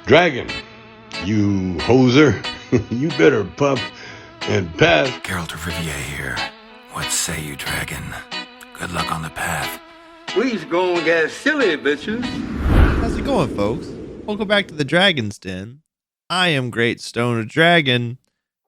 Dragon, you hoser, you better puff and pass. Geralt of Rivia here. What say you, Dragon? Good luck on the path. We's gonna get silly, bitches. How's it going, folks? Welcome back to the Dragon's Den. I am GreatStonedGaming,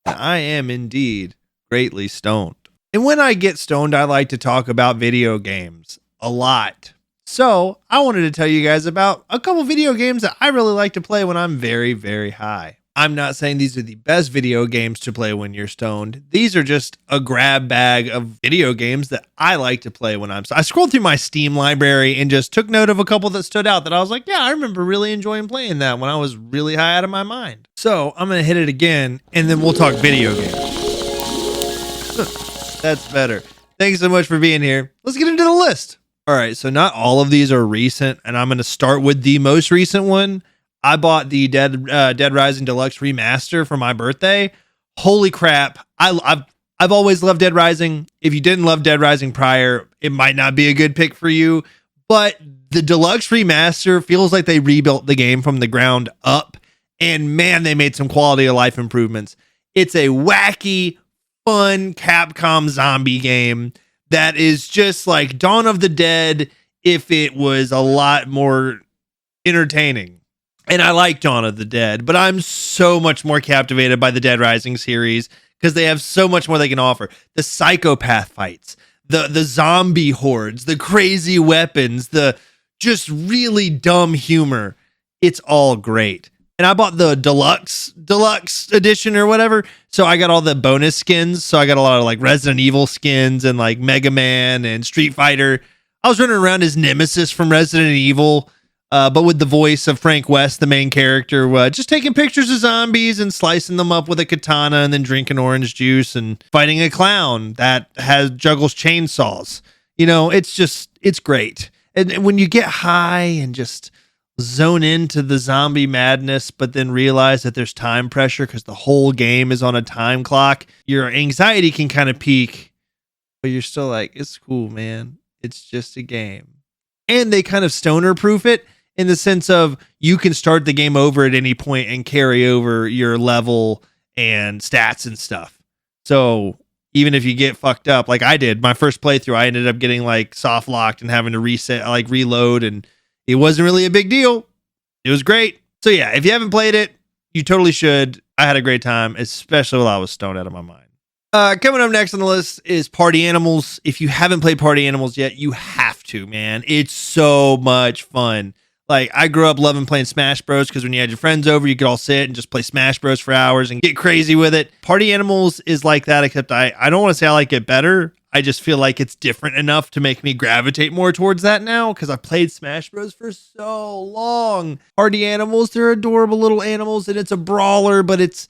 and I am indeed greatly stoned. And when I get stoned, I like to talk about video games a lot. So I wanted to tell you guys about a couple video games that I really like to play when I'm very, very high. I'm not saying these are the best video games to play when you're stoned. These are just a grab bag of video games that I like to play when I'm stoned. I scrolled through my Steam library and just took note of a couple that stood out that I was like, yeah, I remember really enjoying playing that when I was really high out of my mind. So I'm going to hit it again and then we'll talk video games. That's better. Thanks so much for being here. Let's get into the list. All right, so not all of these are recent, and I'm going to start with the most recent one. I bought the Dead Rising Deluxe Remaster for my birthday. Holy crap. I've always loved Dead Rising. If you didn't love Dead Rising prior, it might not be a good pick for you, but the Deluxe Remaster feels like they rebuilt the game from the ground up, and man, they made some quality of life improvements. It's a wacky, fun Capcom zombie game that is just like Dawn of the Dead if it was a lot more entertaining. And I like Dawn of the Dead, but I'm so much more captivated by the Dead Rising series because they have so much more they can offer. The psychopath fights, the zombie hordes, the crazy weapons, the just really dumb humor. It's all great. And I bought the deluxe edition or whatever. So I got all the bonus skins. So I got a lot of like Resident Evil skins and like Mega Man and Street Fighter. I was running around as Nemesis from Resident Evil, but with the voice of Frank West, the main character, just taking pictures of zombies and slicing them up with a katana and then drinking orange juice and fighting a clown that juggles chainsaws. You know, it's great. And when you get high and just zone into the zombie madness, but then realize that there's time pressure because the whole game is on a time clock, your anxiety can kind of peak, but you're still like, it's cool, man. It's just a game. And they kind of stoner proof it in the sense of you can start the game over at any point and carry over your level and stats and stuff. So even if you get fucked up, like I did, my first playthrough, I ended up getting like soft locked and having to reload, and it wasn't really a big deal. It was great. So yeah, if you haven't played it, you totally should. I had a great time, especially while I was stoned out of my mind. Coming up next on the list is Party Animals. If you haven't played Party Animals yet, you have to, man. It's so much fun. Like, I grew up loving playing Smash Bros. Because when you had your friends over, you could all sit and just play Smash Bros. For hours and get crazy with it. Party Animals is like that, except I don't want to say I like it better. I just feel like it's different enough to make me gravitate more towards that now because I've played Smash Bros. For so long. Party Animals, they're adorable little animals, and it's a brawler, but it's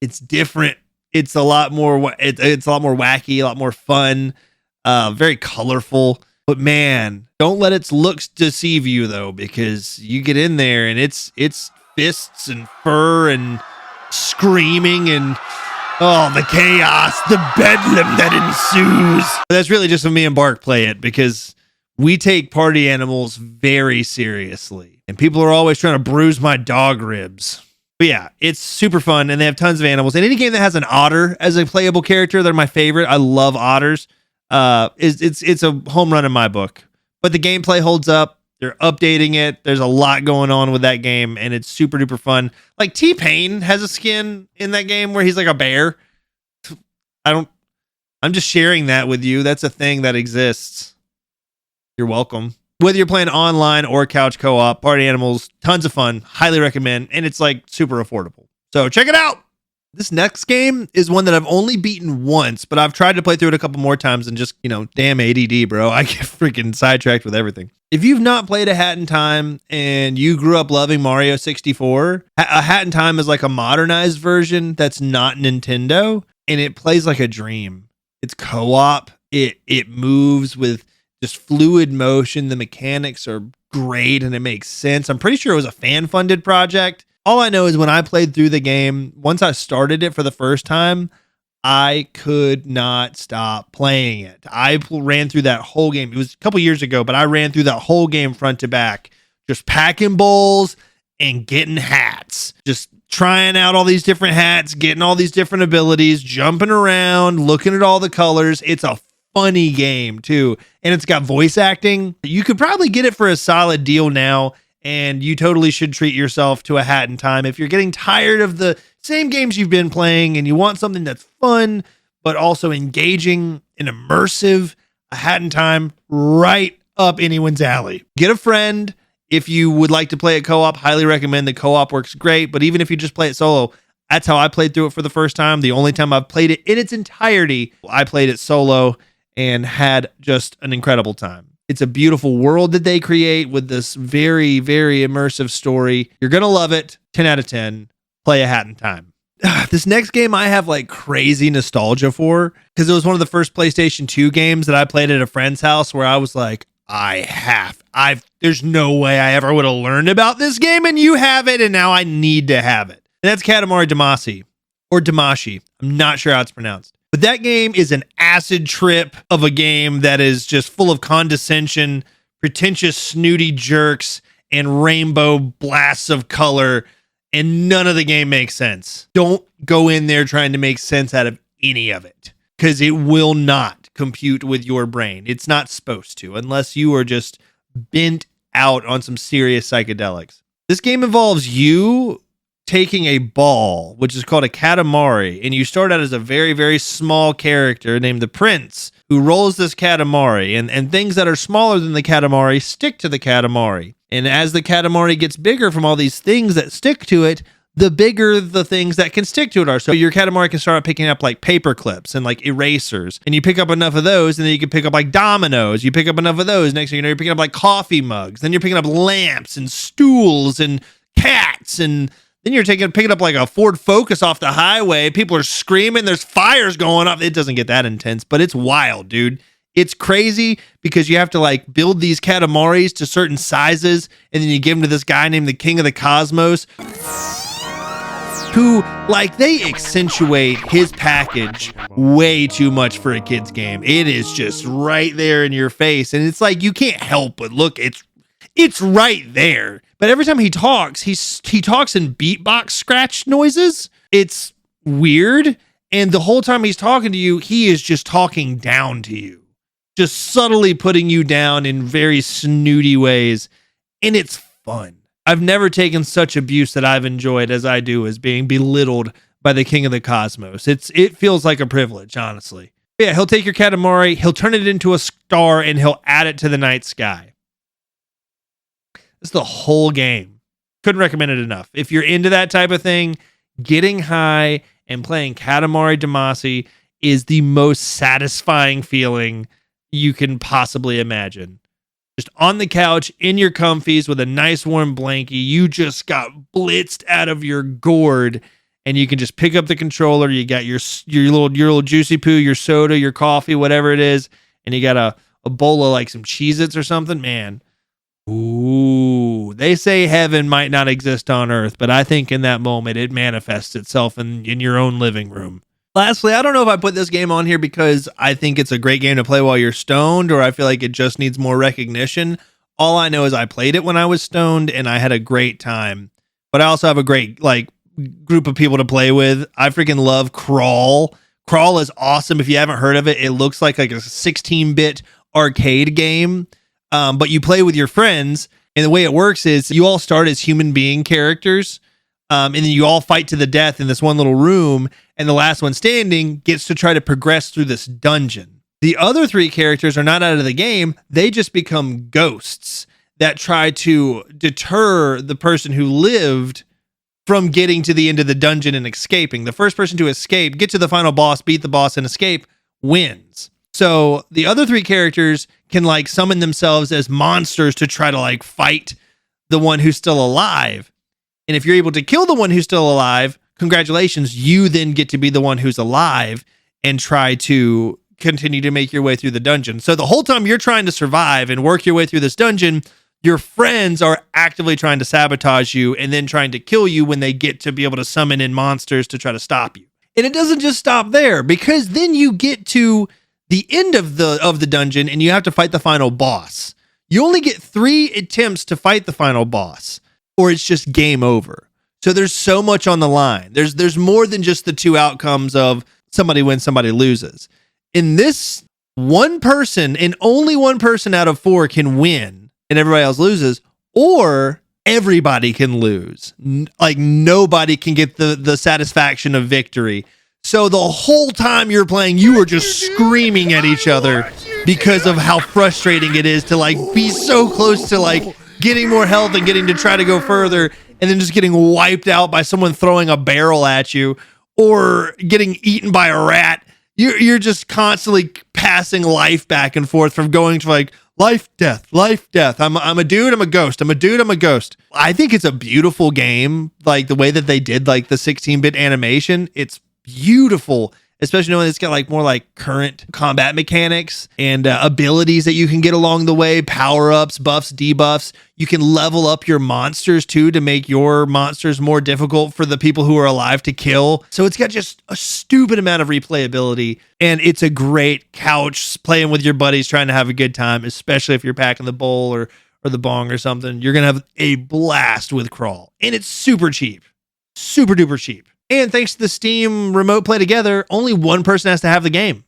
different. It's a lot more it's a lot more wacky, a lot more fun, very colorful. But man, don't let its looks deceive you though, because you get in there and it's fists and fur and screaming and oh, the chaos, the bedlam that ensues. That's really just when me and Bark play it because we take Party Animals very seriously. And people are always trying to bruise my dog ribs. But yeah, it's super fun and they have tons of animals. And any game that has an otter as a playable character, they're my favorite. I love otters. It's a home run in my book. But the gameplay holds up. They're updating it. There's a lot going on with that game, and it's super duper fun. Like T-Pain has a skin in that game where he's like a bear. I'm just sharing that with you. That's a thing that exists. You're welcome. Whether you're playing online or couch co-op, Party Animals, tons of fun. Highly recommend, and it's like super affordable. So check it out. This next game is one that I've only beaten once, but I've tried to play through it a couple more times and just, damn ADD, bro. I get freaking sidetracked with everything. If you've not played A Hat in Time and you grew up loving Mario 64, A Hat in Time is like a modernized version that's not Nintendo, and it plays like a dream. It's co-op. It moves with just fluid motion. The mechanics are great and it makes sense. I'm pretty sure it was a fan-funded project. All I know is when I played through the game, once I started it for the first time, I could not stop playing it. I ran through that whole game. It was a couple years ago, but I ran through that whole game front to back, just packing bowls and getting hats. Just trying out all these different hats, getting all these different abilities, jumping around, looking at all the colors. It's a funny game too. And it's got voice acting. You could probably get it for a solid deal now, and you totally should treat yourself to a Hat in Time. If you're getting tired of the same games you've been playing and you want something that's fun, but also engaging and immersive, a Hat in Time right up anyone's alley. Get a friend. If you would like to play it co-op, highly recommend. The co-op works great, but even if you just play it solo, that's how I played through it for the first time. The only time I've played it in its entirety, I played it solo and had just an incredible time. It's a beautiful world that they create with this very, very immersive story. You're going to love it. 10 out of 10. Play a Hat in Time. This next game I have like crazy nostalgia for, because it was one of the first PlayStation 2 games that I played at a friend's house where I was like, there's no way I ever would have learned about this game, and you have it, and now I need to have it. And that's Katamari Damacy, or Damacy. I'm not sure how it's pronounced. But that game is an acid trip of a game that is just full of condescension, pretentious, snooty jerks, and rainbow blasts of color, and none of the game makes sense. Don't go in there trying to make sense out of any of it, because it will not compute with your brain. It's not supposed to, unless you are just bent out on some serious psychedelics. This game involves you taking a ball, which is called a Katamari, and you start out as a very, very small character named the Prince, who rolls this Katamari, and things that are smaller than the Katamari stick to the Katamari. And as the Katamari gets bigger from all these things that stick to it, the bigger the things that can stick to it are. So your Katamari can start picking up like paper clips and like erasers, and you pick up enough of those, and then you can pick up like dominoes. You pick up enough of those. Next thing you know, you're picking up like coffee mugs. Then you're picking up lamps and stools and cats, and then you're picking up like a Ford Focus off the highway. People are screaming. There's fires going off. It doesn't get that intense, but it's wild, dude. It's crazy because you have to like build these Katamaris to certain sizes, and then you give them to this guy named the King of the Cosmos, who, like, they accentuate his package way too much for a kid's game. It is just right there in your face, and it's like you can't help but look. It's right there. But every time he talks, he talks in beatbox scratch noises. It's weird, and the whole time he's talking to you, he is just talking down to you, just subtly putting you down in very snooty ways, and it's fun. I've never taken such abuse that I've enjoyed as I do as being belittled by the King of the Cosmos. It feels like a privilege, honestly. Yeah, he'll take your Katamari, he'll turn it into a star, and he'll add it to the night sky. That's the whole game. Couldn't recommend it enough. If you're into that type of thing, getting high and playing Katamari Damacy is the most satisfying feeling you can possibly imagine. Just on the couch, in your comfies with a nice warm blankie, you just got blitzed out of your gourd, and you can just pick up the controller. You got your little juicy poo, your soda, your coffee, whatever it is, and you got a bowl of like some Cheez-Its or something. Man, ooh, they say heaven might not exist on earth, but I think in that moment it manifests itself in your own living room. Lastly, I don't know if I put this game on here because I think it's a great game to play while you're stoned, or I feel like it just needs more recognition. All I know is I played it when I was stoned and I had a great time. But I also have a great like group of people to play with. I freaking love Crawl. Crawl is awesome. If you haven't heard of it, it looks like a 16-bit arcade game, but you play with your friends. And the way it works is you all start as human being characters. And then you all fight to the death in this one little room, and the last one standing gets to try to progress through this dungeon. The other three characters are not out of the game. They just become ghosts that try to deter the person who lived from getting to the end of the dungeon and escaping. The first person to escape, get to the final boss, beat the boss, and escape wins. So the other three characters can like summon themselves as monsters to try to like fight the one who's still alive. And if you're able to kill the one who's still alive, congratulations, you then get to be the one who's alive and try to continue to make your way through the dungeon. So the whole time you're trying to survive and work your way through this dungeon, your friends are actively trying to sabotage you and then trying to kill you when they get to be able to summon in monsters to try to stop you. And it doesn't just stop there, because then you get to the end of the dungeon and you have to fight the final boss. You only get 3 attempts to fight the final boss. or it's just game over. So there's so much on the line. There's more than just the two outcomes of somebody wins, somebody loses. In this, one person and only one person out of 4 can win and everybody else loses, or everybody can lose. Like nobody can get the satisfaction of victory. So the whole time you're playing, you are just screaming at each other because of how frustrating it is to like be so close to like getting more health and getting to try to go further, and then just getting wiped out by someone throwing a barrel at you or getting eaten by a rat. You're just constantly passing life back and forth from going to like life, death. I'm a dude, I'm a ghost. I'm a dude, I'm a ghost. I think it's a beautiful game. Like the way that they did like the 16-bit animation, it's beautiful, especially knowing it's got like more like current combat mechanics and abilities that you can get along the way, power-ups, buffs, debuffs. You can level up your monsters too to make your monsters more difficult for the people who are alive to kill. So it's got just a stupid amount of replayability, and it's a great couch playing with your buddies trying to have a good time, especially if you're packing the bowl or the bong or something. You're going to have a blast with Crawl, and it's super cheap, super duper cheap. And thanks to the Steam Remote Play Together, only one person has to have the game.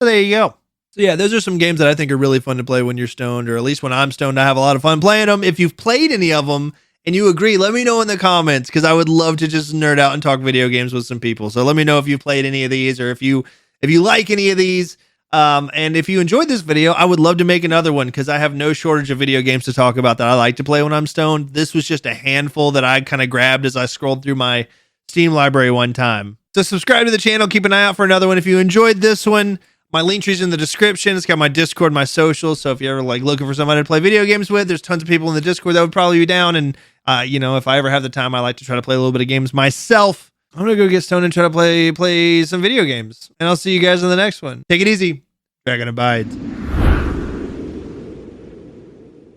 So there you go. So yeah, those are some games that I think are really fun to play when you're stoned, or at least when I'm stoned, I have a lot of fun playing them. If you've played any of them and you agree, let me know in the comments, because I would love to just nerd out and talk video games with some people. So let me know if you've played any of these, or if you like any of these. And if you enjoyed this video, I would love to make another one, because I have no shortage of video games to talk about that I like to play when I'm stoned. This was just a handful that I kind of grabbed as I scrolled through my Steam library one time. So subscribe to the channel, keep an eye out for another one. If you enjoyed this one, my link tree's in the description. It's got my Discord, my socials. So if you're ever like looking for somebody to play video games with, there's tons of people in the Discord that would probably be down. And if I ever have the time, I like to try to play a little bit of games myself. I'm gonna go get stoned and try to play some video games. And I'll see you guys in the next one. Take it easy. Dragon abides.